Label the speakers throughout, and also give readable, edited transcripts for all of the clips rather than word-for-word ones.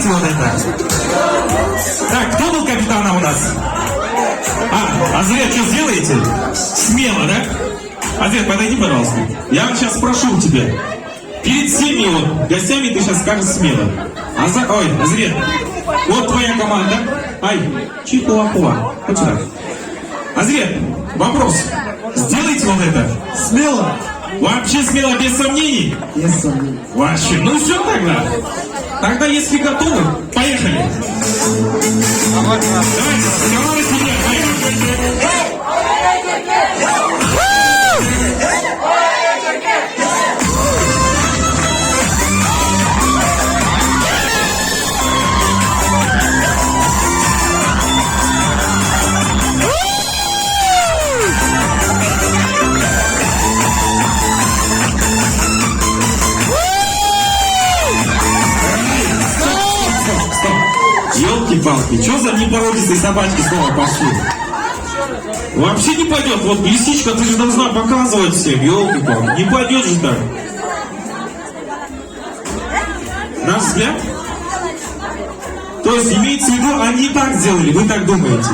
Speaker 1: сделайте вот это. Так, кто был капитаном у нас? Азрет, что сделаете? Смело, да? Азрет, подойди, пожалуйста. Я сейчас спрошу у тебя. Перед всеми вот гостями ты сейчас скажешь смело. Ой, Азрет, вот твоя команда. Ай, чихуахуа. Вот сюда. Азрет, вопрос. Сделайте вот это.
Speaker 2: Смело?
Speaker 1: Вообще смело, без сомнений?
Speaker 2: Без сомнений.
Speaker 1: Вообще, ну все тогда. Тогда, если готовы, поехали. Давайте, команда семья, поехали. Елки-палки, что за непородистые собачки снова пошли? Вообще не пойдет. Вот лисичка, ты же должна показывать всем. Елки-палки, не пойдет же так. Наш взгляд? То есть имеется в виду, они так сделали, вы так думаете?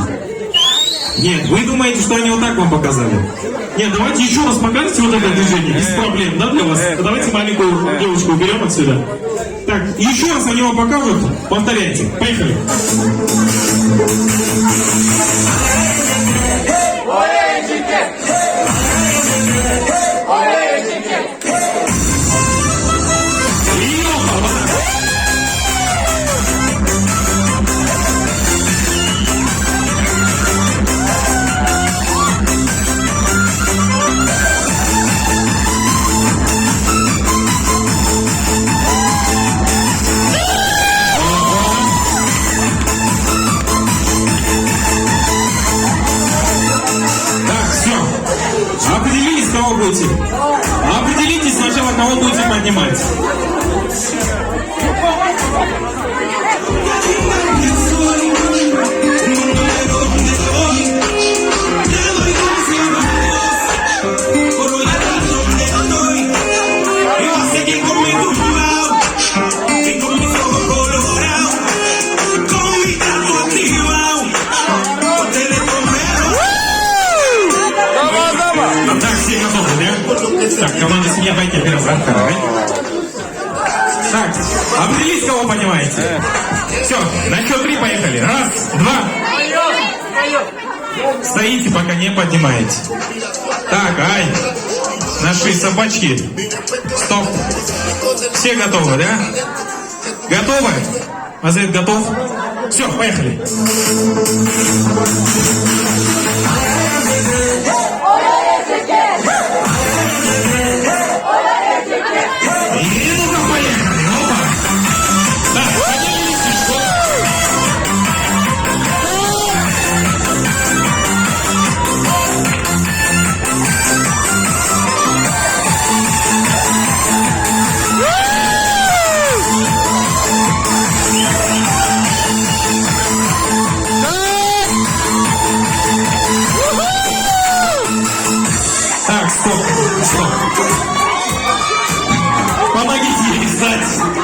Speaker 1: Нет, вы думаете, что они вот так вам показали? Нет, давайте еще раз покажите вот это движение, без проблем, да, для вас? Давайте маленькую девушку уберем отсюда. Так, еще раз они вам покажут, повторяйте. Поехали. Определились, кого будете? Определитесь сначала, кого будете поднимать. Так, команда семья, пойти вперед, так, определись, кого понимаете. Все, на счет 3 поехали. Раз, два. Стоите, пока не поднимаете. Так, ай, наши собачки. Стоп. Все готовы, да? Готовы? Азрет готов? Все, поехали. Так, стоп. Помогите ей встать.